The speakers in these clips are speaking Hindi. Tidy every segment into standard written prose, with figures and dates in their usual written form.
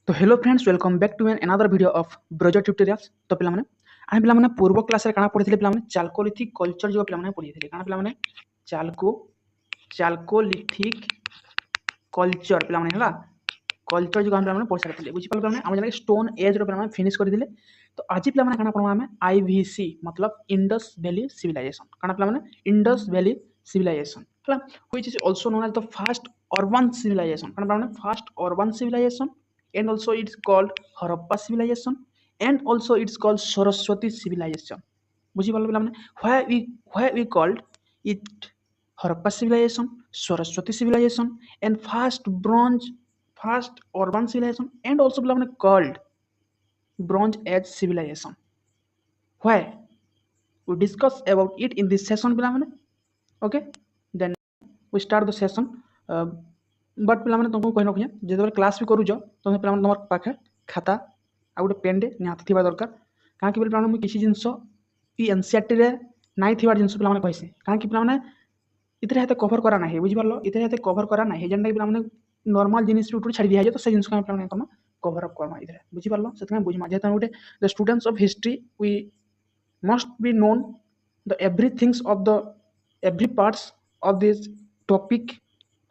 तो hello friends, welcome back to an another video of browser tutorials. तो पिलामाने आम पिलामाने पूर्व क्लास रे काना पढिथिले पिलामाने चाल्कोलिथिक कल्चर जो पिलामाने पढिथिले काना पिलामाने चाल्कोलिथिक कल्चर पिलामाने हला कल्चर जो पिलामाने पढि सारथिले बुझि पाल पिलामाने हम जने स्टोन एज रो पिलामाने फिनिश करथिले। तो आज पिलामाने काना पढवा हमें आईवीसी मतलब इंडस वैली सिविलाइजेशन काना पिलामाने इंडस वैली सिविलाइजेशन हला which is also known as the first urban civilisation काना पिलामाने first urban civilisation and also it's called Harappa civilization and also it's called Saraswati civilization. बुझी पाल पिला माने why we called it Harappa civilization, Saraswati civilization and first urban civilization and also पिला माने called Bronze Age civilization. Why we discuss about it in this session पिला माने. Okay, then we start the session. But पे तुमको कही रखिए जो क्लास भी करूच तुम पे तुम पाखे खाता आ गए पेन टे निहती थी दरकार कहीं पे मुझे किसी जिनस ये एनसीईआरटी नाई थी जिन पे कैसे कहीं पे इतने हाथ कभर करा ना बुझीपार इतने हाथ कभर करा ना जेनटा पे नॉर्मल जिनिस भी छाड़ी दिया तो से जिन करना कभर अप करना इधर बुझीपार से बुझमा जेहतु गोटे the students of history we must be known the everythings of the every parts of this topic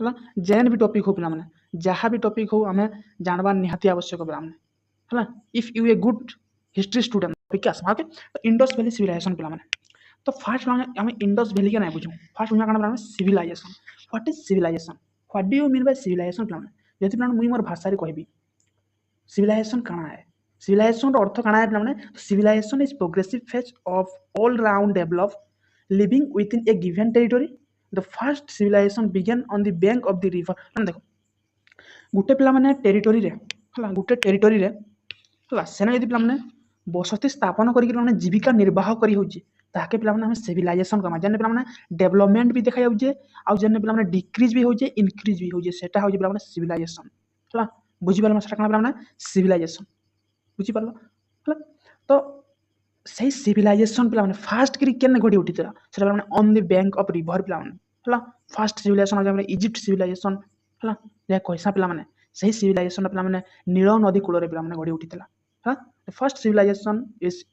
है जेन भी टॉपिक हो पिला जहाँ भी टॉपिक हो आम जानवा निहाती आवश्यक है if U a good history student Vikas okay तो इंडस वैली सिविलाइजेशन पिला तो फास्ट आम इंडस वैली के ना बुझू फास्ट बुझा कौन civilization what is civilization what do you mean by civilization पिला जैसे पिला मुझे मोर भाषा कहबी सिविलाइजेशन काना है सिविलाइजेशन अर्थ काना है पिला civilization is progressive phase of all round develop living within a given territory the first civilization began on the bank of the river देखो गुटे पिला माने टेरिटोरी रे हला गुटे टेरिटोरी रे हला सेना यदि पिला माने बसति स्थापन करी माने जीविका निर्वाह करी होची ताके पिला माने हम सिविलाइजेशन कमा जने पिला माने डेवलपमेंट भी देखा जाउजे आ जने पिला माने डिक्रीज भी होजे इंक्रीज भी होजे सेटा होजे पिला माने सिविलाइजेशन हला बुझी पाल माने पिला माने सिविलाइजेशन बुझी पाल हला तो सही सिविलाइजेशन पिला फास्ट करी केन घड़ी उठीला से on the bank of river पिला है फास्ट सिविलाइजेशन इजिप्ट सिविलाइजेशन है जहाँ कैसा पिला सही सिविलाइजेशन पिला नील नदी कूल पिला घड़ी उठीला हाँ first civilization is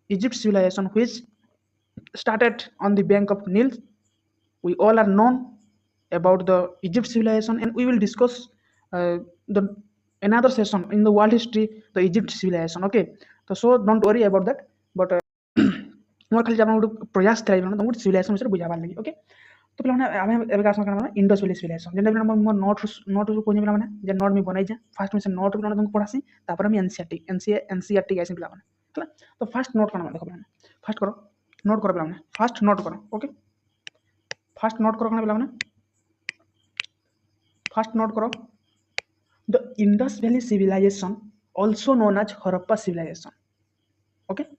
Egypt civilization which started on the bank of Nile. We all are known about the Egypt civilization and we will discuss the another session in the world history the Egypt civilization. Okay, so don't worry about that. But more खाली जब गोटे प्रयास था तुमको सिविलाइजेशन विषय बुझाबार लगे ओके तो पे आम एवं इंडस वैली सिविलाइजेशन जेनटा मोर नोट कह पे नोट मुझे बनई जाए फास्ट में नोट भी तुमको पढ़ासी तापर मुझे एनसीईआरटी आसी पे तो फास्ट नोट कौन देख पे फास्ट करो नोट करो पे फास्ट नोट करो ओके फास्ट नोट करो पे फास्ट नोट करो the Indus valley civilization also known as Harappa civilization okay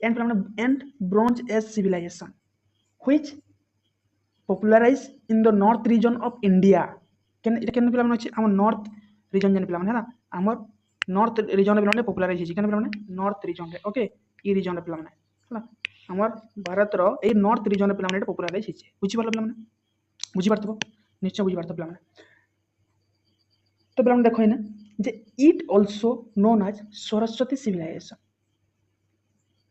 and Bronze Age civilization, which popularized in the north region of India. केन पिला माने हम नॉर्थ रीजन जन पिला माने है हमर नॉर्थ रीजन पिला माने पॉपुलराइज हिची केन पिला माने नॉर्थ रीजन रे ओके ई रीजन पिला माने है हमर भारत रो ए नॉर्थ रीजन पिला माने पॉपुलराइज हिची बुझी पाला पिला माने बुझी पारतबो निश्चय बुझी पारतबो पिला माने तो पिला माने देखो इने जे it also known as Saraswati civilisation.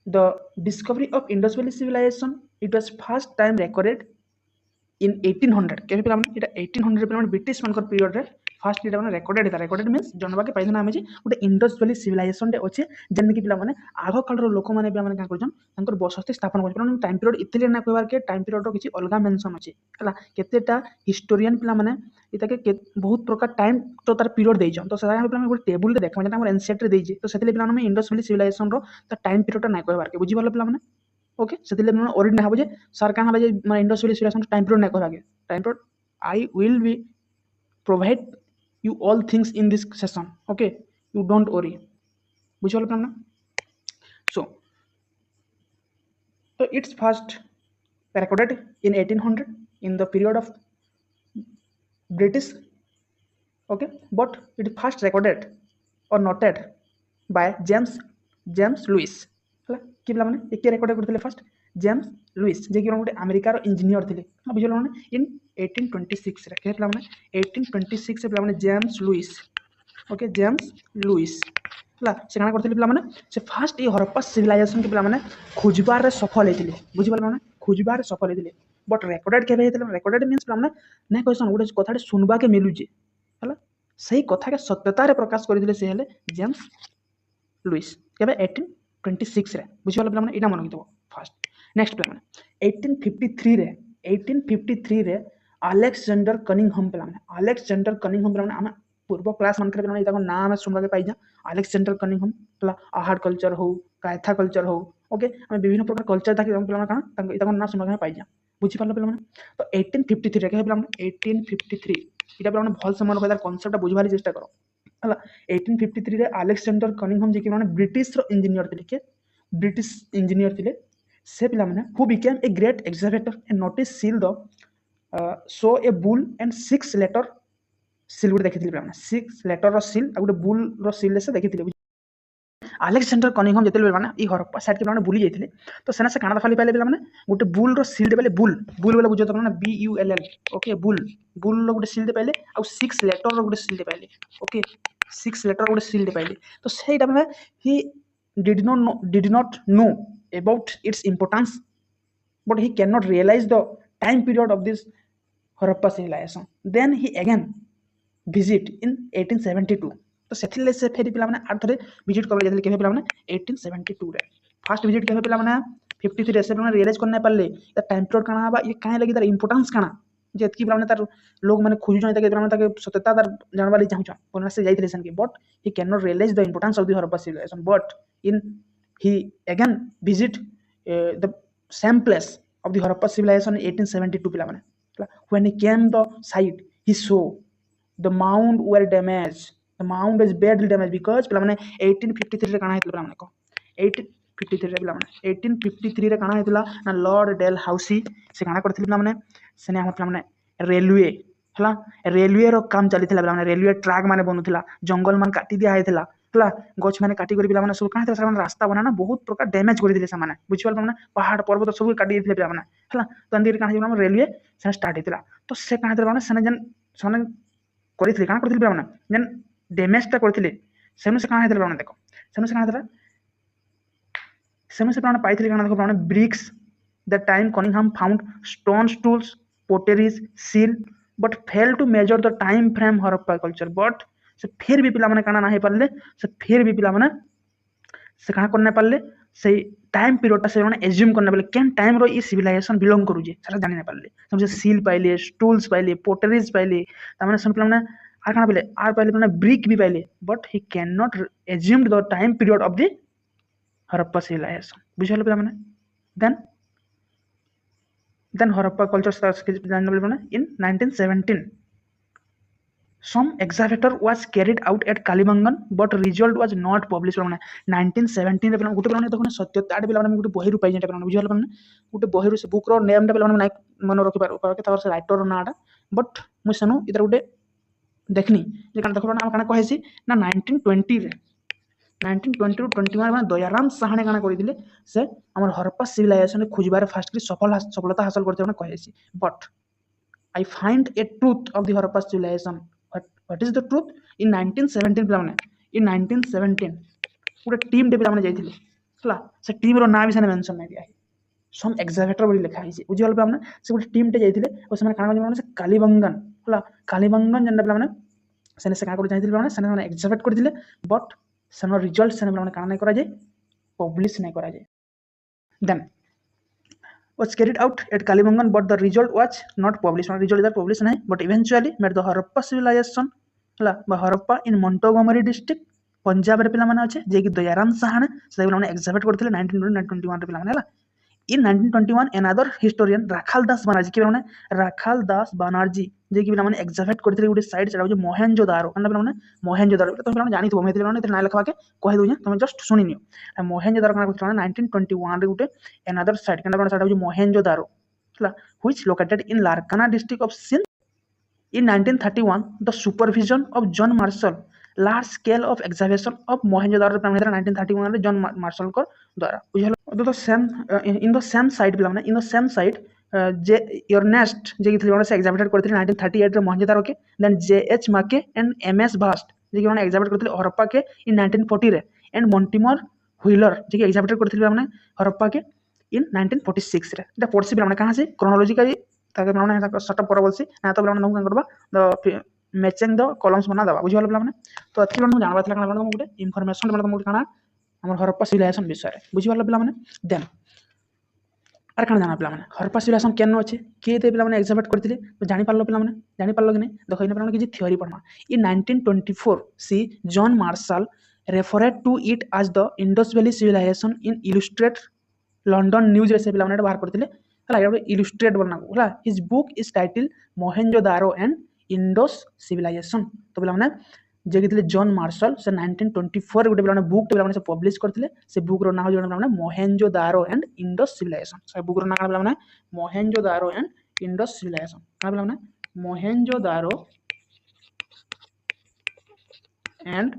The discovery of Indus Valley civilization it was first time recorded in 1800 के पिला माने एटा 1800 पिला माने ब्रिटिश मानकर पीरियड रे फर्स्ट एटा माने रेकॉर्डेड मींस जनबा के पाइना आमे जे गोटे इंडस वैली सिविलाइजेशन रे अछि जन कि पिला माने आगो काल रो लोक माने पिला माने का करजन तांकर बसस्ती स्थापन करजन टाइम पीरियड इतले ना कहबार के टाइम पीरियड रो किछि अलगा मेंशन अछि हला केतेटा हिस्टोरियन पिला माने इताके बहुत प्रकार टाइम तो तार पीरियड देइ जन तो सदा पिला माने गोटे टेबल रे देखा माने हमर एनसीईआरटी देइ जे तो सेतले पिला माने इंडस वैली सिविलाइजेशन रो त टाइम पीरियड ना कहबार के बुझी पालो पिला माने ओके से ओरिड ना जे सर क्या हम Indus valley civilisation time period ना कहबागे time period I will be provide you all things in this session okay you don't worry बुझ पाल ना so it's first recorded in 1800 in the period of British okay but it first recorded or noted by James Lewis हला कि पिला माने एके रेकॉर्ड करथिले फर्स्ट जेम्स लुइस जे कि गोटे अमेरिकार इंजीनियर थे बुझल मैंने इन 1826 रे पिला माने 1826 पिला माने James Lewis okay James Lewis है से काଣା करथिले पिला माने से फास्ट ये हरप्पा सिविलाइजेशन के पिला माने खोजबार रे सफल हेतिले बुझि पाल माने खोजबार रे सफल हेतिले बट रेकॉर्डेड केबे हेतिले रेकॉर्डेड मींस पिला माने नै क्वेश्चन गोटे कथाटे सुनबा के मिलुजे हला सही कथा के सत्यता रे प्रकाश करथिले से हेले जेम्स लुइस केबे 1826 रे बुझि पाल पिला माने इना मन कितो फास्ट नेक्स्ट पिला माने 1853 रे अलेक्जेंडर कनिंघम पिला माने अलेक्जेंडर कनिंघम पिला माने हम पूर्व क्लास मन करे पिला माने नाम सुनबा के पाइजा अलेक्जेंडर कनिंघम पिला आहार कल्चर हो कायथा कल्चर हो ओके हम विभिन्न प्रकार कल्चर ताकि पिला माने काना ताको नाम सुनबा के पाइजा बुझि पाल पिला माने तो 1853 रे के पिला माने 1853 इटा पिला माने भल से मन कइदार कांसेप्ट बुझबारी चेष्टा करो हला 1853 रे अलेक्जेंडर कनिंघम जे कि माने ब्रिटिश रो इंजीनियर थिले के ब्रिटिश इंजीनियर थिले से पिला माने who became a great excavator and notice seal the saw a bull and 6 letter seal गुटे देखिथिले पिला माने 6 लेटर रो सील आ गुटे बुल रो सील से देखिथिले अलेक्जेंडर कनिंघम जेतेले माने ई हरप्पा साइड के माने बुली जाइथिले तो सेना से काना खाली पाइले पिला माने गुटे बुल रो सील पाइले बुल बुल वाला बुझो त माने B U L L okay bull bull रो गुटे सील पाइले आ 6 लेटर रो गुटे सील पाइले ओके 6 लेटर गुटे सील पाइले तो सेटा माने ही did not know about its importance but he cannot realize the time period of this Harappa civilization then he again visit in 1872 तो सेथिले से फेरी पिला माने आर थरे विजिट करले जेतले केबे पिला माने 1872 रे फर्स्ट विजिट केबे पिला माने 53 रे से माने रियलाइज करने पाले द टाइम पीरियड काना बा ये काहे लगी तार इंपोर्टेंस काना जेतकी पिला माने तार लोग माने खोजु जने ताके माने ताके सत्यता तार जानवाली चाहू छ कोना से जाइथिले सन के but he can not realize the importance of the Harappa civilization but in he again visit the same place of the Harappa civilization in 1872 पिला माने when he came the site he saw the mound were damaged the mound is badly damaged because पिला माने 1853 रे काना हेतला पिला माने को 1853 रे पिला माने 1853 रे काना हेतला ना लॉर्ड डेल हाउसी से काना करथिले पिला माने सेने हम पिला माने रेलवे हला रेलवे रो काम चलीथिला पिला माने रेलवे ट्रैक माने बनुथिला जंगल मान काटी दिया हेतला हला गछ माने काटी करी पिला माने सब काहे त रास्ता बनाना बहुत प्रकार डैमेज करि दिले सामाने बुझिपाल माने पहाड़ पर्वत सब काटी दिले पिला माने हला तो अंदर काहे माने रेलवे से स्टार्ट हेतला तो से काहे त माने सने जन सने करिथिले काहे करथिले पिला माने जन डैमेज ता करथिले सेनु से काहे हेतला माने देखो सेनु से काहे हेतला सेनु से माने पाइथिले काहे देखो माने bricks the time Cunningham found stones tools potteries seal but fail to measure the time frame Harappa culture but से फिर भी पिला माने काना नाही पारले से फिर भी पिला माने से काना करने पारले से टाइम पीरियड से माने एज्यूम करने पारले केन टाइम रो ई सिविलाइजेशन बिलोंग करू जे सारा जानि नै पारले समझे सील पाइले टूल्स पाइले पोटरीज पाइले त माने सुन पिला माने आर काना पाइले आर पाइले माने ब्रिक भी पाइले but he can not assume the time period of the Harappa civilization बुझल पिला माने then Harappa culture starts in 1917 some excavator was carried out at Kalibangan but result was not published 1917 रे गुटे पिलाने देखो सत्यता आडे पिलाने गुटे बहिरु पाइ जेटा पिलाने बुझल पिलाने गुटे बहिरु से बुक रो नेम टा पिलाने मन रखि पार के तार से राइटर रो नाटा बट मु सनु इधर गुटे देखनी जे कान देखो ना काना कहैसी ना 1920 रे 1920 टू 21 माने दयाराम साहने काना करिदिले से हमर हरप्पा सिविलाइजेशन खोजबार फास्ट की सफलता हासिल करते माने कहैसी but I find a truth of the Harappa civilization what is the truth in 1917 पिला माने इन 1917 पूरा टीम डे पिला माने जाइथिले हला से टीम रो ना भी सने मेंशन नै दिया सम एक्सकैवेटर बोली लिखा हिसी बुझियल पिला माने से पूरा टीम डे जाइथिले ओ से माने काना माने से कालीबंगन हला कालीबंगन जंडा पिला माने सने से का कर जाइथिले माने सने माने एक्सकैवेट करथिले बट सनो रिजल्ट से माने काना नै करा जाय पब्लिश नै करा जाय then was carried out at Kalibangan but the result was not published result is published nahi but eventually made the Harappa civilization hala ba Harappa in Montgomery district Punjab रे पिला माने अछि जे कि दयाराम साहने से माने एक्सकैवेट करथिले 1921 रे पिला माने हला in 1921 another historian राखाल दास बनर्जी कि माने राखाल दास बनर्जी जे कि पिला माने एक्सकैवेट करथिले गुटे साइड सेटा हो मोहेंजोदारो कन्ना पिला माने मोहेंजोदारो तो पिला माने जानि थबो मेथिले माने ना लिखवा के कहि दोजे तुम जस्ट सुनि नियो मोहेंजोदारो कन्ना करथिले 1921 रे गुटे another साइड कन्ना सेटा हो मोहेंजोदारो हला which located in Larkana district of Sindh in 1931 the supervision of John Marshall large scale of excavation of Mohenjo-daro 1931 रे जॉन मार्शल को द्वारा बुझल the same in the same site पिला माने in the same site J Ernest जे कि से एक्सकैवेट करथिले 1938 रे मोहेंजो-दारो के then J.H. Mackay and M.S. Vast जे कि एग्जामिट करथिले हरप्पा के इन 1940 रे एंड मॉन्टिमर व्हीलर जे कि एग्जामिट करथिले माने हरप्पा के इन 1946 रे एटा पढ़सी माने कहां से क्रोनोलॉजिकली ताके माने सेटअप कर बोलसी ना तो माने हम करबा द मैचिंग द कॉलम्स बना दबा बुझिवाल माने तो अथि माने जानबा थला माने हम गुटे इंफॉर्मेशन माने हम काना हमर हरप्पा सिविलाइजेशन विषय बुझिवाल माने देन आर काना जाना माने हरप्पा सिविलाइजेशन केन अछि के ते माने एग्जामिट करथिले तो जानि पारलो माने जानि पारलो कि नै देखो इन माने कि थ्योरी पढ़मा in 1924 sir John Marshall referred to it as the Indus Valley Civilization in Illustrate London News रे से पिला बाहर करथिले हला एटा इलुस्ट्रेट बना हला his book is title Mohenjodaro and Indus civilization तो पिला माने जे कि जॉन मार्शल से 1924 गुटे पिला बुक पिला से पब्लिश करथिले से बुक रो नाम जो पिला मोहेंजोदारो एंड इंडस सिविलाइजेशन से बुक रो नाम पिला मोहेंजोदारो एंड इंडस सिविलाइजेशन का पिला मोहेंजोदारो एंड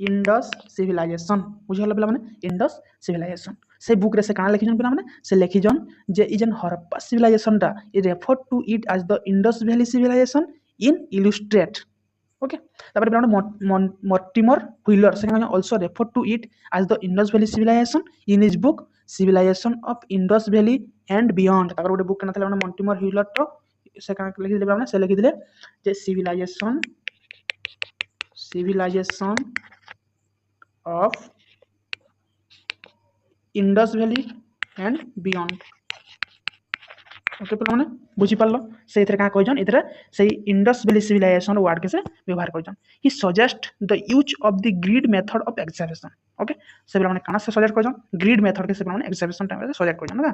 इंडस सिविलाइजेशन बुझल पिला इंडस सिविलाइजेशन से बुक रे से काना लिखिजन पिला से लिखिजन जे इजन हरप्पा सिविलाइजेशन टा इ refer to it as the Indus valley civilization in illustrate okay तापर पिला मॉर्टिमर व्हीलर से काना also refer to it as the Indus valley civilization in his book civilization of Indus valley and beyond तापर गोटे बुक केना मॉर्टिमर व्हीलर तो से काना लिखि दिले पिला से लिखि दिले जे civilization of Indus Valley and beyond okay पिला माने बुझी पारलो से इथरे का कहजन इथरे से इंडस वैली सिविलाइजेशन वर्ड के से व्यवहार करजन he suggest the use of the grid method of examination okay से पिला माने काना से सजेस्ट करजन ग्रिड मेथड के से पिला माने एग्जामिनेशन टाइम से सजेस्ट करजन ना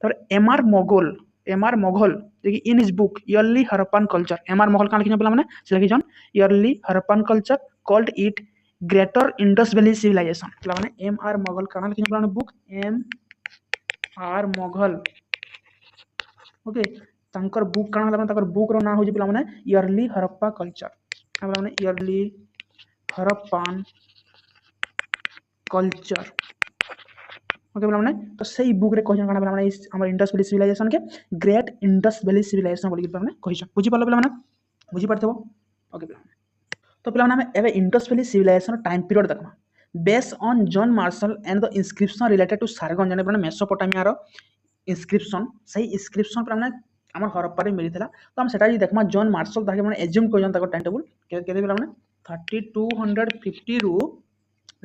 तब एमआर मोगल जे in his book early Harappan culture M R Mughal का लिखिजन पिला माने से लिखिजन early Harappan culture called it greater Indus valley civilisation पिला माने एमआर मोगल का लिखिजन पिला माने बुक एमआर मोगल ओके तांकर बुक काना होला तांकर बुक रो नाम होजी पिला माने ईयरली हरप्पा कल्चर पिला माने ईयरली हरप्पन कल्चर ओके पिला माने तो सही बुक रे कहजन काना पिला माने हमर इंडस वैली सिविलाइजेशन के ग्रेट इंडस वैली सिविलाइजेशन बोली पिला माने कहजन बुझी पालो पिला माने बुझी पारथबो ओके पिला माने तो पिला माने एबे Indus valley civilisation time period देखमा based on John Marshall and the inscription related to Sargon जने पिला मेसोपोटामिया रो इंस्क्रिप्शन सही इंस्क्रिप्शन पर हमने हमर हरप्पा रे मिलिथिला तो हम सेटा जी देखमा जॉन मार्शल ताके माने एज्यूम करजन ताको टाइम टेबल केते पिला माने 3250 रु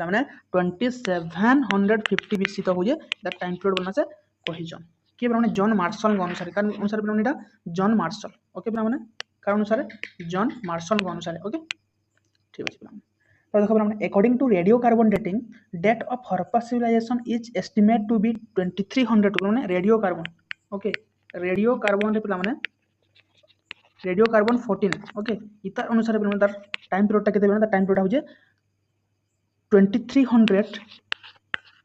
माने 2750 बीसी तो होजे द टाइम पीरियड बना से कहिजन के माने जॉन मार्शल के अनुसार कारण अनुसार पिला माने जॉन मार्शल ओके पिला माने कारण अनुसार जॉन मार्शल के अनुसार ओके ठीक अछि पिला तो देखो पिला according to radio carbon dating date of Harappa civilization is estimate to be 2300 माने radio carbon okay radio carbon रे पिला माने रेडियो कार्बन 14 ओके इता अनुसार पिला माने टाइम पीरियड ता केते पिला टाइम पीरियड होजे 2300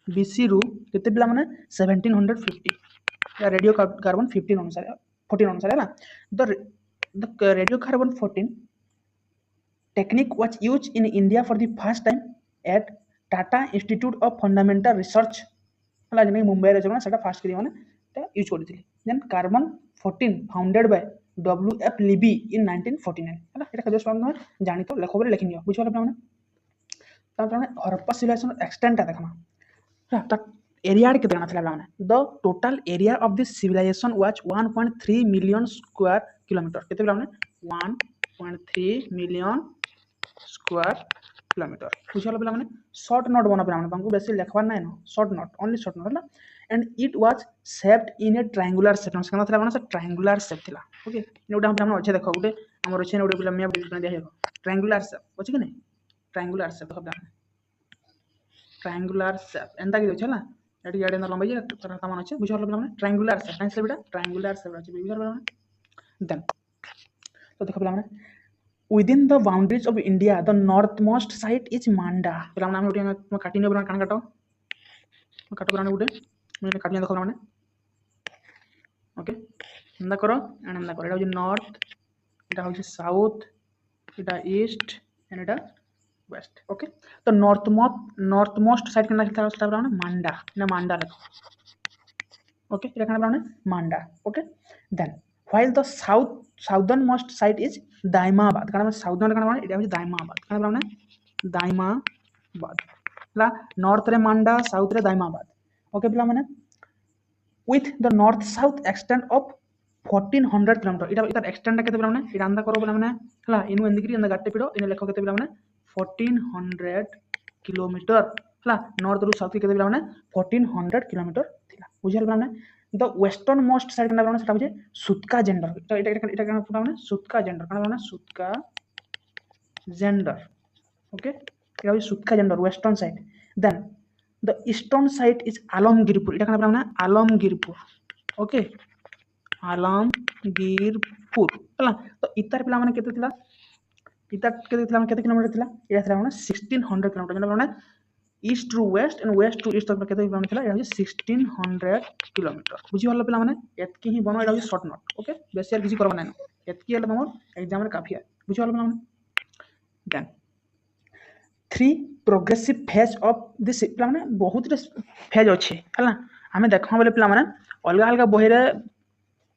बीसी रु केते पिला माने 1750 या रेडियो कार्बन 15 अनुसार 14 अनुसार है ना the radio carbon 14 technique was used in India for the first time at Tata Institute of Fundamental Research हला जने मुंबई रे जना सेटा फर्स्ट करी माने ता यूज करथिले then carbon 14 founded by WF Libby in 1949 हला एटा कजस पान जानि तो लेखो बरे लेखिनियो बुझला माने ता माने हरप्पा सिविलाइजेशन एक्सटेंट ता देखमा ता एरिया के देना थला माने the total area of this civilization was 1.3 million square kilometre केते माने 1.3 मिलियन स्क्वायर किलोमीटर बुझल पिला माने शॉर्ट नोट बना पिला माने तुमको बेसी लिखवा नै न short note only short note ना and it was shaped in a triangular shape से कहना थला माने से ट्रायंगुलर शेप थिला ओके नोटा हम अच्छे देखो गुटे हमर अच्छे नोटे पिला मैप डिस्प्ले दिया हो ट्रायंगुलर शेप अछि कि नै ट्रायंगुलर शेप देखो ट्रायंगुलर शेप एंता कि छै ना एटी गाडी न लंबाई तर तमान अछि बुझल पिला माने ट्रायंगुलर शेप से बेटा ट्रायंगुलर शेप अछि बुझल पिला माने देन तो देखो पिला माने within the boundaries of India the northmost site is Manda पिला नाम उठे मैं काटिने बना कान काटो मैं काटो बना उठे मैं काटिने देखो माने ओके एंदा करो एंदा करो एटा हो नॉर्थ एटा हो south Etah east and Etah waste okay तो नॉर्थमोस्ट साइड केना लिखा है बना मांडा ना मांडा लिखो ओके एटा केना बना मांडा okay then while the southernmost site is Daimabad कारण साउदर्न कारण एटा हो दाइमाबाद कारण बना दाइमाबाद ହେଲା नॉर्थ रे मांडा साउथ रे दाइमाबाद ओके पिला माने with the north south extent of 1400 km इटा इटा एक्सटेंड केते पिला माने इटा अंदा करो पिला माने हला इनु एंदिकरी अंदा गाट्टे पिडो इन लेखो केते पिला माने 1400 किलोमीटर हला नॉर्थ रु साउथ केते पिला माने 1400 किलोमीटर थिला बुझल पिला माने द वेस्टर्न मोस्ट साइड केना पिला माने सेटा बुझे सुतका जेंडर इटा केना पिला माने सुतका जेंडर केना माने सुतका जेंडर ओके इटा Sutkagendor western side then the eastern side is alamgirpur এটা কেন মানে alamgirpur ओके alamgirpur ହେଲା ତ ଇତାର ପିଲା ମାନେ କେତେ ଥିଲା ଇତା କେତେ ଥିଲା କେତେ किलोमीटर ଥିଲା ଏଟା ଥିଲା ମାନେ 1600 किलोमीटर जेना ମାନେ east to west and west to east तक केते किलोमीटर ଥିଲା एटा 1600 किलोमीटर बुझी हल्ला पिला माने एतकी ही बनो एटा शॉर्ट नोट ओके बेसी यार किसी करबा नै एतकी हल्ला तमर एग्जाम रे काफी है बुझी हल्ला पिला माने then 3 progressive phase of this पिला माने बहुत फेज अछि हला हमें देखा बोले पिला माने अलग अलग बही रे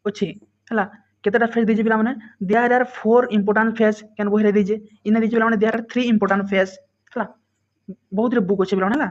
अछि हला केतेटा फेज दिजे पिला माने देयर आर 4 इंपोर्टेंट फेज कैन बही रे दिजे इने दिजे पिला माने देयर आर 3 इंपोर्टेंट फेज हला बहुत रे बुक अछि पिला माने हला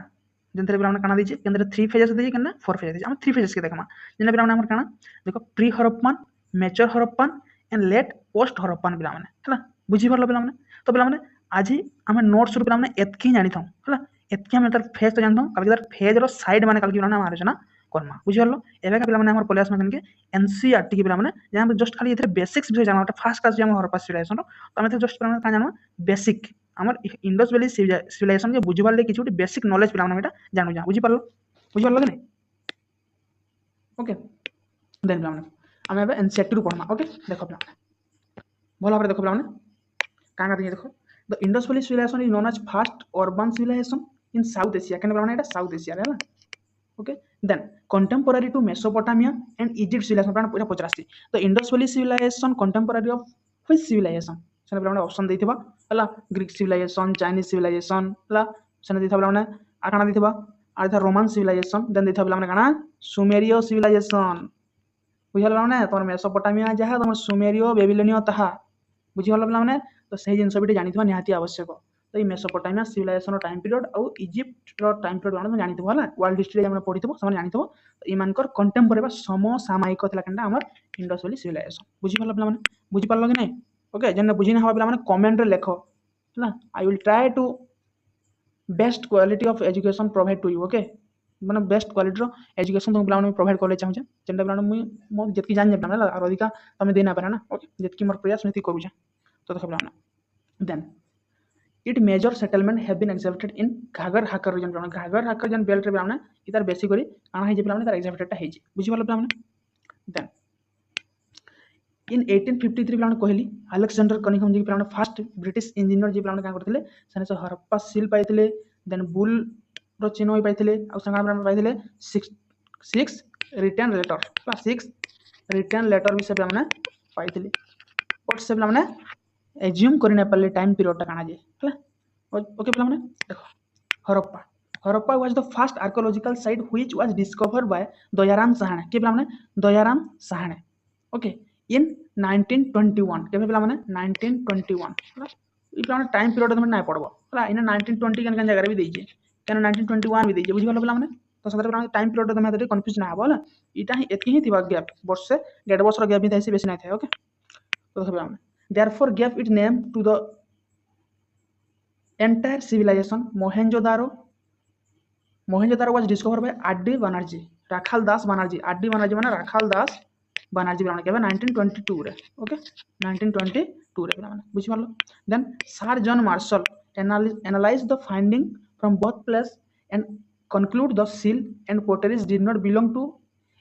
जेंतरे पिला माने काना दिजे केंद्र 3 फेजेस दिजे केना 4 फेजेस दिजे हम 3 फेजेस के देखमा जेने पिला माने हमर काना देखो pre Harappan mature Harappan and let post Harappan पिला माने हला बुझी परलो पिला माने तो पिला माने आज आम नोट्स पिला माने एतकी जानि थाउ हला एतकी हम तार फेज तो जानि थाउ काल तार फेज रो साइड माने काल की पिला आलोचना करमा बुझी हल्लो एबे का पिला माने हमर पलेस में के एनसीईआरटी के पिला माने जहां जस्ट खाली एथरे बेसिक्स विषय जाना फास्ट क्लास जे हम हरप्पा सिविलाइजेशन तो हम जस्ट पिला माने का जानो बेसिक हमर इंडस वैली सिविलाइजेशन के बुझबाल ले किछु बेसिक नॉलेज पिला माने एटा जानु जा बुझी परलो कि नहीं ओके देन पिला माने हम एबे एनसीईआरटी रो पढमा ओके देखो पिला भलो भाबरे देखो पिला माने कांगा दिए देखो The Indus Valley civilization is known as first urban civilization in South Asia. Can you say South Asia? Right? Okay. Then contemporary to Mesopotamia and Egypt civilization. Pura pochrasti. The Indus Valley civilization contemporary of which civilization? Sene pura option देइथिबा हला Greek civilization, Chinese civilization हला sene देइथिबा pura आकाना देइथिबा आधा Roman civilization then देइथिबा pura काना Sumerio civilization. बुझल माने तोर मेसोपोटामिया जहा तोर सुमेरियो बेबिलोनियो तहा बुझल माने तो सही जिनस भी जानी निहाती आवश्यक तो ये मेसोपोटामिया सिविलाइजेशन टाइम पीरियड और इजिप्ट टाइम पीरियड माने जानी है वर्ल्ड हिस्ट्री में पढ़ी से जानी तो इमानकर कंटेम्पोरारी समसामयिक था केनटा हमर इंडस वैली सिविलाइजेशन बुझी पारल पिला माने बुझी पारल कि नहीं ओके जने बुझी ना हवा पिला माने कमेंट रे लेखो हला I will try to best quality of education provide to you okay माने बेस्ट क्वालिटी रो एजुकेशन तुम पिला माने प्रोवाइड करले चाहू जे जेंटा पिला माने मो जतकी जान जे पिला और अधिका तमे देना पारा ना ओके जतकी मोर प्रयास नथी करू जे तो देखो पिला then it major settlement have been exhibited in Ghagar Hakar region पिला Ghagar Hakar region belt रे पिला माने इतार बेसी करी काना हे जे पिला माने तार एक्जिबिटेड ता हे जे बुझी पालो पिला माने then in 1853 पिला माने कहली अलेक्जेंडर कनिंघम जी पिला माने फर्स्ट ब्रिटिश इंजीनियर जी पिला माने का करथिले सने से हरप्पा सील पाइथिले देन बुल रो चिन्ह होई पाइथिले आ संगा पिला माने पाइथिले 6 written letter plus 6 written letter भी से पिला माने पाइथिले और से पिला माने एज्यूम करने पाले टाइम पीरियड टा काना जे हला ओके पिला माने देखो Harappa was the first archaeological site which was discovered by Dayaram Sahni के पिला माने दयाराम साहणे ओके इन 1921 के पिला माने 1921 हला ई पिला माने टाइम पीरियड तमे नाय पड़बो हला इन 1920 कन जगह भी देइजे कन 1921 भी देइजे बुझि गलो पिला माने तो सदर पिला टाइम पीरियड तमे तरे कंफ्यूज ना हबो हला इटा ही एतकी ही थिबा गैप वर्ष से 1.5 वर्ष रो गैप भी थाइसे बेसी नाय थाय ओके तो पिला माने therefore gave its name to the entire civilization Mohenjo-daro was discovered by R.D. Banerjee Rakhal Das Banerjee R.D. Banerjee माने Rakhal Das Banerjee पिला माने केबे 1922 रे ओके 1922 रे पिला माने बुझि पारलो then Sir John Marshall analyzed the finding from both places and conclude the seal and potteries did not belong to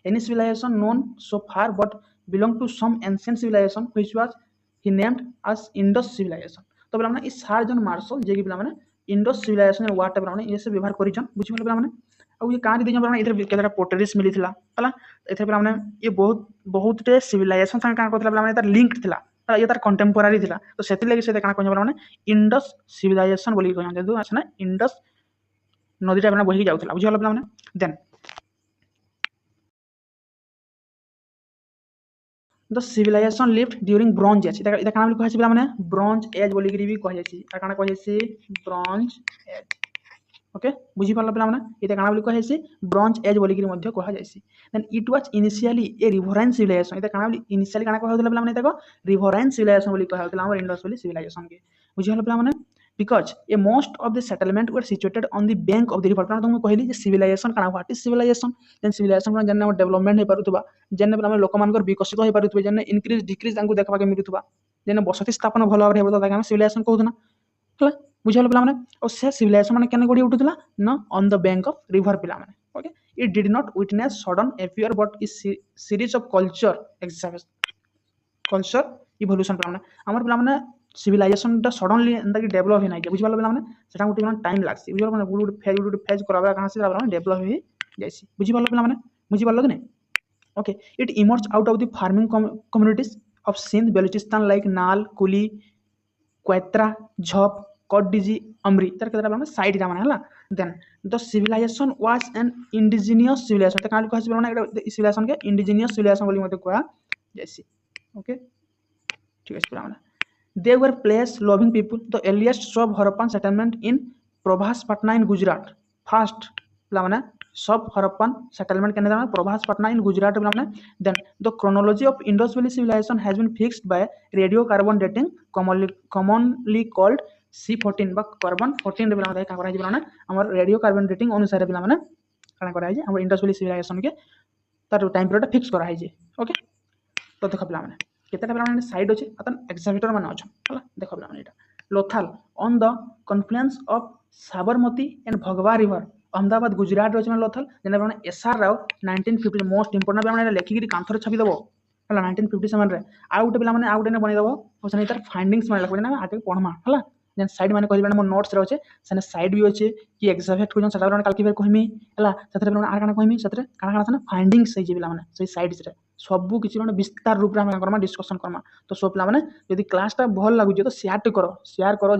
any civilization known so far but belong to some ancient civilization which was he named as Indus civilization तो पिला माने इस सार जन मार्शल जे कि पिला माने इंडस सिविलाइजेशन वर्ड पिला माने ये से व्यवहार करिजन बुझि पिला माने आ ये कहां दिजन पिला माने इधर केतरा पोटरीज मिलिथिला हला एथे पिला माने ये बहुत टे सिविलाइजेशन संग का करथिला पिला माने तार लिंक्ड थिला ये तार कंटेम्पोरारी थिला तो सेति लागि से काना कहन पिला माने इंडस सिविलाइजेशन बोली कहन जेदु आछना इंडस नदीटा पिला बही जाउथिला बुझि पिला माने then the civilization lived during bronze age इटा काना बोली कहै छै माने ब्रोंज एज बोली भी कहै छै इटा काना कहै छै ब्रोंज एज ओके बुझी पारल पिला माने इटा काना बोली कहै छै ब्रोंज एज बोली मध्य कहै जायछि then it was initially a riverine civilisation इटा काना बोली इनिशियली काना कहै होतला पिला माने देखो रिवराइन सिविलाइजेशन बोली कहै होतला हमर इंडस बोली सिविलाइजेशन के बुझी पारल पिला माने because a most of the settlement were situated on the bank of the river तुमको कहली जे civilization काना what is civilization then civilization कोन जन्ने डेवलपमेंट हे पारुतबा जन्ने हम लोक मानकर विकसित हो पारुतबे जन्ने इंक्रीज डिक्रीज तांको देखबा के मिलुतबा जन्ने बसति स्थापन भलो भाबरे हेबो ताका civilization कहउतना हला बुझल पिला माने और से civilization माने केने गडी उठुतला न on the bank of river पिला माने okay it did not witness sudden appear but is series of culture culture evolution पिला माने हमर पिला माने सिविलाइजेशन टा सडनली एंदा कि डेवलप हे नाइ के बुझिबाल पिला माने सेटा गुटे माने टाइम लागसी बुझिबाल माने गुटे फेज कराबा कहां से पिला माने डेवलप हे जायसी बुझिबाल पिला माने बुझिबाल कि नै okay it emerge out of the farming communities of Sindh Baluchistan like Nal Kulli क्वेत्रा झप कटडिजी अमरी तर केतरा माने साइड टा माने हला then the civilization was an indigenous civilization त काल कहै छै माने सिविलाइजेशन के इंडिजिनियस सिविलाइजेशन बोली मते कहआ जायसी ओके ठीक है पिला माने they were place loving people the earliest sub harappan settlement in probhas patna in gujarat first पिला माने सब हरप्पन सेटलमेंट केने माने प्रभास पटना इन गुजरात पिला माने then the chronology of indus valley civilization has been fixed by radiocarbon dating commonly called C14 बा कार्बन 14 रे पिला माने का करा जे माने हमर रेडियोकार्बन डेटिंग अनुसार पिला माने काना करा जे हमर इंडस वैली सिविलाइजेशन के तार टाइम पीरियड फिक्स करा जे ओके तो देख पिला माने केतेटा पिला माने साइड अछि अतन एक्जामिटर माने अछि हला देखो पिला माने एटा Lothal on the Confluence of Sabarmati and भगवा रिवर अहमदाबाद गुजरात अछि माने लोथल जेना माने एसआर राव 1950 मोस्ट इंपोर्टेंट पिला माने लेखि गिरी कांथर छापी दबो हला 1957 रे आ गुटे पिला माने आ गुटे ने बनि दबो ओसने तार फाइंडिंग्स माने लगबे ना आगे पढमा हला जेन साइड माने कहली माने मो नोट्स रे अछि सने साइड भी अछि कि एक्जामिट कोजन सटा माने काल की बेर कहमी हला सतरे माने आर काना कहमी सतरे काना काना फाइंडिंग्स सही जे पिला माने सही साइड्स रे सबु किछि माने विस्तार रूप रे हम करमा डिस्कशन करमा तो सब पिला माने यदि क्लास टा भल लागु जे तो शेयर करो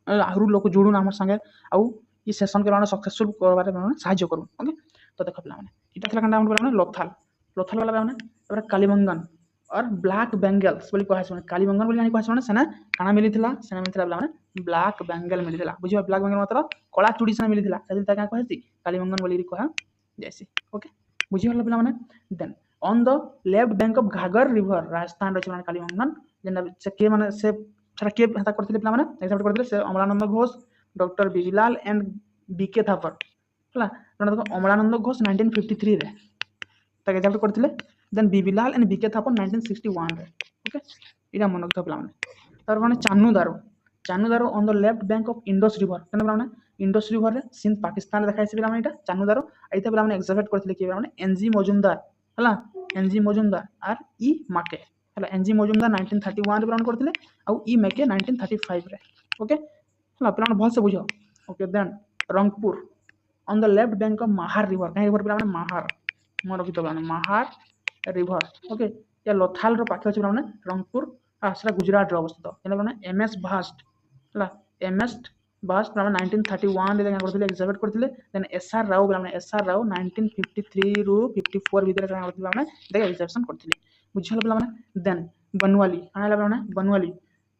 आहुर लोक जोडू हमर संगे आउ ई सेशन के माने सक्सेसफुल करबारे माने सहायता करू ओके तो देखो पिला माने इटा थला कंडा माने लोथल वाला माने तबरे कालीमंगन और ब्लैक बेंगल्स बोली कहै छै माने कालीमंगन बोली कहै छै माने सेना काना मिलिथिला पिला माने ब्लैक बेंगल मिलिथिला बुझिबा ब्लैक बेंगल मतलब कला चूड़ी सेना मिलिथिला सेदिन ता का कहै छै कालीमंगन बोली कहै जैसे ओके बुझिबा पिला माने then on the left bank of Ghaggar river Rajasthan रे माने कालीमंगन जेना से के माने से छरा के हता करथिले पिला माने एक्सेप्ट करथिले से अमलानंद घोष डॉक्टर बिजलाल एंड बीके थापर हला जणा देखो अमलानंद घोष 1953 रे तक एक्सेप्ट करथिले देन बिबिलाल एंड बीके थापर 1961 रे ओके इरा मन रखतो पिला माने तार माने Chanhudaro on the left bank of Indus river केना पिला माने इंडस रिवर रे सिंध पाकिस्तान देखाइ छै पिला माने एटा चान्नू दारो आइता पिला माने एक्सेप्ट करथिले के माने एनजी मजुमदार हला एनजी मजुमदार आर ई माके हला एनजी मजुमदार 1931 रे प्लान करथिले आ ई माके 1935 रे ओके हला प्लान भल से बुझो okay then Rangpur on the left bank of Mahar river काहे रिवर प्लान महार म रखि तो प्लान महार रिवर ओके या लोथाल रो पाखे अछि प्लान रंगपुर आ सेटा गुजरात रो अवस्थित एना प्लान एमएस भास्ट हला एमएस भास्ट प्लान 1931 रे करथिले एक्सेप्ट करथिले then S R Rao plan S R Rao 1953 रु 54 भीतर का करथिले माने देख एक्सेप्शन करथिले बुझल पिला माने देन बनवाली काना प्लान बनवाली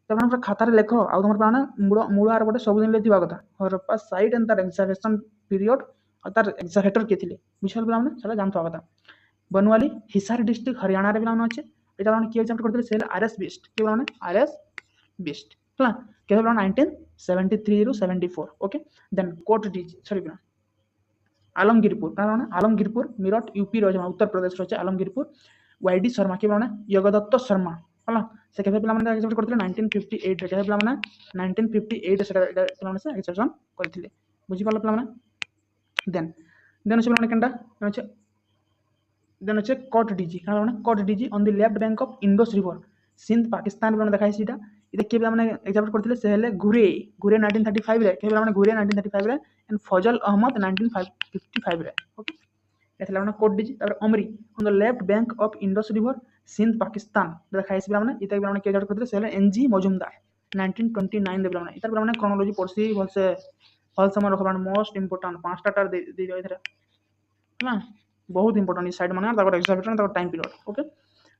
तबन हमरा खाता रे लेखो आ हमर प्लान मूळ आर बटे सब दिन लेथिबा कथा हरप्पा साइड एंड तार एक्सेप्शन पीरियड और तार एक्सेप्टर के थिले बुझल पिला माने सेला जानतो कथा बनवाली हिसार डिस्ट्रिक्ट हरियाणा रे पिला माने अछि एटा माने के एक्सेप्ट करथिले सेल आरएस बिस्ट के माने आरएस बिस्ट हला के प्लान 1973 रु 74 okay then Kot D sorry plan Alamgirpur कारण आलमगीरपुर मिरट यूपी रो उत्तर प्रदेश रो आलमगीरपुर वाईडी शर्मा के माने योगदत्त शर्मा हला से केबे पिला माने एक्सेप्ट करथिले 1958 रे केबे पिला माने 1958 से पिला माने से एक्सेप्शन करथिले बुझि पालो पिला माने देन से माने केनटा देन से कोट डीजी कारण Kot Diji on the left bank of Indus river Sindh Pakistan माने देखाइ सीटा इते के माने एक्सेप्ट करथिले से हेले घुरे 1935 रे के माने घुरे 1935 रे एंड फजल अहमद 1955 रे ओके एथला माने कोड डीजी तापर Amri on the left bank of Indus river Sindh Pakistan देखाइ सी माने इते माने के एक्सेप्ट करथिले से हेले एनजी मजुमदार 1929 रे माने इते माने क्रोनोलॉजी पढ़सी भल समय रखबान मोस्ट इंपोर्टेंट पांचटा टार दे दियो इधर ना बहुत इंपोर्टेंट इस साइड माने तापर एक्सेप्शन तापर time period okay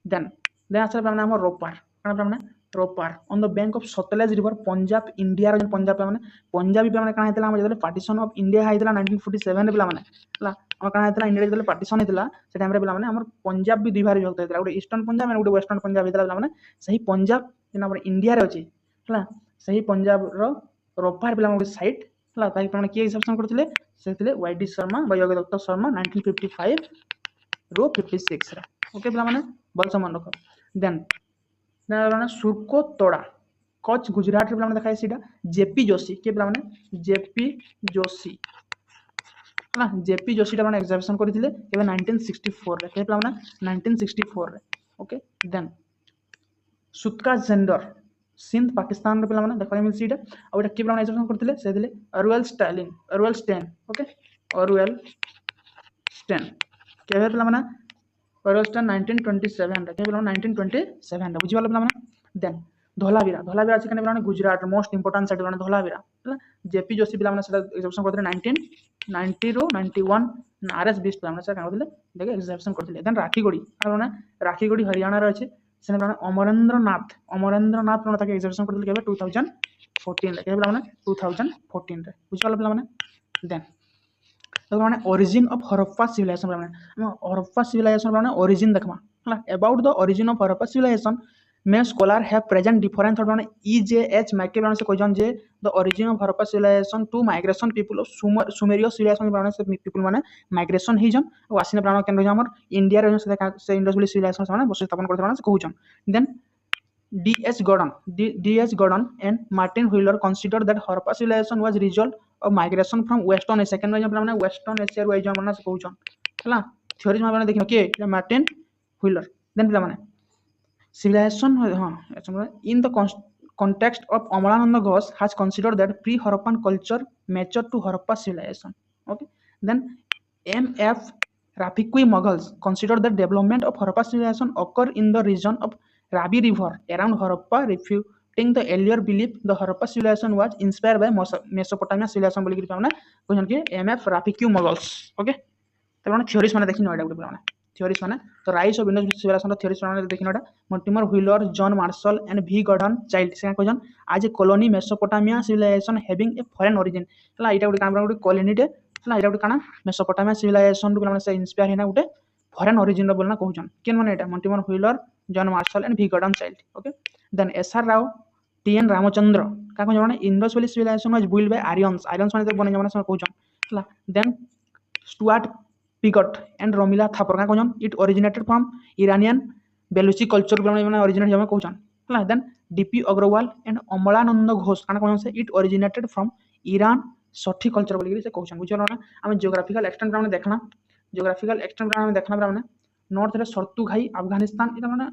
then then आसला पिला माने हमर रोपार काना पिला माने Ropar on the bank of Sutlej river Punjab India रो पंजाब पिला माने पंजाबी पिला माने काना हेतला हम जेतले पार्टीशन ऑफ इंडिया हेतला 1947 रे पिला माने हला हम काना हेतला इंडिया जेतले पार्टीशन हेतला से टाइम रे पिला माने हमर पंजाब भी दुई भाग विभक्त हेतला गोटे ईस्टर्न पंजाब और गोटे वेस्टर्न पंजाब हेतला पिला माने सही पंजाब जेना हमर इंडिया रे अछि हला सही पंजाब रो रोपार पिला गोटे साइट हला ताई पिला माने के एक्सेप्शन करथिले से थिले वाईडी शर्मा व योगी दत्त शर्मा 1955 रो 56 रे ओके पिला माने बल मन रख देन ना सुर्को तोड़ा कच्छ गुजरात रे पिला माने देखाय सीटा जेपी जोशी के पिला माने जेपी जोशी ना जेपी जोशी टा माने एग्जामिनेशन करथिले केबे 1964 रे के पिला माने 1964 रे okay then सुतका gender Sindh Pakistan रे पिला माने देखा मिल सीटा आ ओटा के पिला माने एग्जामिनेशन करथिले से दिले अरुएल स्टेन ओके अरुएल स्टेन केबे पिला माने अरुएल स्टेन 1927 रे के पिला माने 1927 रे बुझी पिला माने देन धोलावीरा अछि कने पिला गुजरात मोस्ट इंपोर्टेंट साइट पिला धोलावीरा हला जेपी जोशी पिला माने सेटा एग्जामिनेशन करथिले 1990 रो 91 आरएस 20 पिला माने से का करथिले देखे एग्जामिनेशन करथिले देन राखीगोड़ी हरियाणा रे अछि से पिला अमरेंद्र नाथ पिला ताके एग्जामिनेशन करथिले केबे 2014 रे के पिला माने 2014 रे बुझी पिला माने देन तो माने ओरिजिन ऑफ हड़प्पा सिविलाइजेशन पिला माने हम हड़प्पा सिविलाइजेशन पिला माने ओरिजिन देखमा हला about the origin of Harappa civilization may scholar have present different thought on EJH मैके से कहजन जे the origin of Harappa civilization to migration people of Sumerian civilization बारे से people माने migration ही जन वासिना प्राण केन हमर इंडिया रे से इंडस वाली civilization माने बस स्थापन करते माने से कहजन then D.H. Gordon and Martin Wheeler considered that Harappa civilization was result of migration from Western Asia केन माने Western Asia रो जन माने से कहजन हला थ्योरी माने देखिनो के मार्टिन व्हीलर देन पिला माने civilization in the context of Amalananda Ghosh has considered that pre-Harappan culture matured to Harappa civilization. Okay, then M.F. Rafiqui Mughals considered that development of Harappa civilization occurred in the region of Ravi River around Harappa, refuting the earlier belief the Harappa civilization was inspired by Mesopotamia civilization बोली कि हमने कि M.F. Rafiqui Mughals. Okay, तो हमने theories माने देखिन एटा गुटे हमने theories माने तो rise of Indus civilisation theories माने देखिन एटा Mortimer Wheeler John Marshall and V Gordon Childe से कहजन आज a colony Mesopotamia civilisation having a foreign origin हला एटा गुटे काना गुटे कॉलोनी डे हला एटा गुटे काना मेसोपोटामिया सिविलाइजेशन माने से इंस्पायर हेना गुटे फॉरेन ओरिजिन रो बोलना कहजन केन माने एटा Mortimer Wheeler John Marshall and V Gordon Childe okay then S R Rao T N Ramachandra का कहजन माने Indus valley civilisation was build by Aryans माने तो बने माने कहजन हला then Stuart Piggott and Romila Thapar का कहजन it originated from Iranian Baluchi culture माने ओरिजिनेट जमे कहजन हला then D P Agrawal and Amalananda Ghosh काना कहजन से it originated from Iran Sothi culture बोली से कहजन बुझलो ना हम जियोग्राफिकल एक्सटेंट माने देखना माने नॉर्थ रे सर्तुघाई अफगानिस्तान इता माने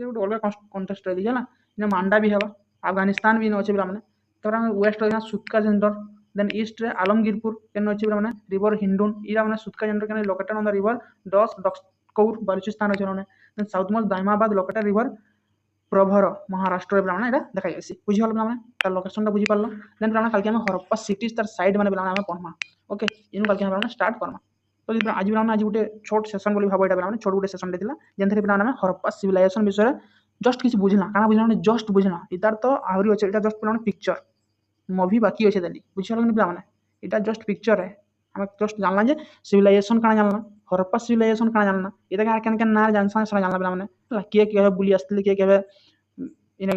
ये गोटे अलग कॉन्टेक्स्ट रे दिया ना इने मांडा भी हेबा अफगानिस्तान भी नछे माने तोरा वेस्ट रे सुतका जेंडर देन ईस्ट रे आलमगीरपुर केन अछि माने रिवर हिंडून इरा माने सुतका जेंडर केन लोकेटेड ऑन द रिवर डक्सकौर बलूचिस्तान अछि माने then south most Daimabad located river Pravara Maharashtra रे माने एटा देखाइ आसी बुझि हल माने तार लोकेशन ता बुझि पारलो देन माने काल के हम हड़प्पा सिटीज तार साइड माने माने पढमा ओके इन काल के हम स्टार्ट करमा तो आज माने आज गुटे छोट सेशन बोली भाबो एटा माने छोट गुटे सेशन देथिला जेनथरे माने हड़प्पा सिविलाइजेशन विषय जस्ट किछ बुझला काना बुझला माने जस्ट बुझला इतार तो आहुरी अछि एटा जस्ट माने पिक्चर मूवी बाकी अछि दली बुझि हल माने एटा जस्ट पिक्चर है हम जस्ट जानला जे सिविलाइजेशन काना जानला हड़प्पा सिविलाइजेशन काना जानला एटा का केन केन ना जानसा सला जानला माने के के बुली आस्तिले के इने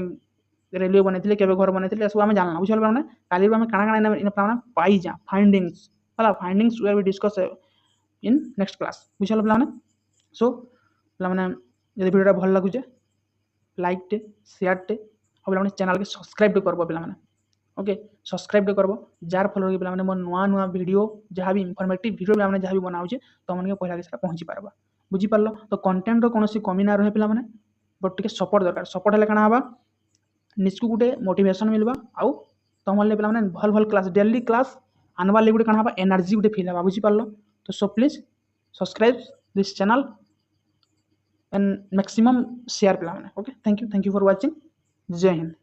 रेलवे बनेथिले केबे घर बनेथिले सब हम जानला बुझल माने काली हम काना काना इन प्लान पाई जा फाइंडिंग्स हला findings we will discuss in next class बुझल माने सो माने यदि वीडियो भल लागुचे लाइक टे शेयर टे और माने चैनल के सब्सक्राइब करबो पिला माने ओके सब्सक्राइब करबो जार फॉलो के पिला माने मोर नुआ वीडियो जहां भी इंफॉर्मेटिव वीडियो पिला माने जहां भी बनाउचे तो मन के पहला के पहुंची पारबा बुझी पारलो तो कंटेंट रो कोनोसी कमी ना रहे पिला माने बट टिके सपोर्ट दरकार सपोर्ट हले काना हबा निस्कु गुटे मोटिवेशन मिलबा आउ तमले पिला माने भल भल क्लास डेली क्लास आनवा ले गुटे काना हबा एनर्जी गुटे फील हबा बुझी पारलो तो so please subscribe this channel and maximum share पिला माने okay thank you for watching जय हिंद।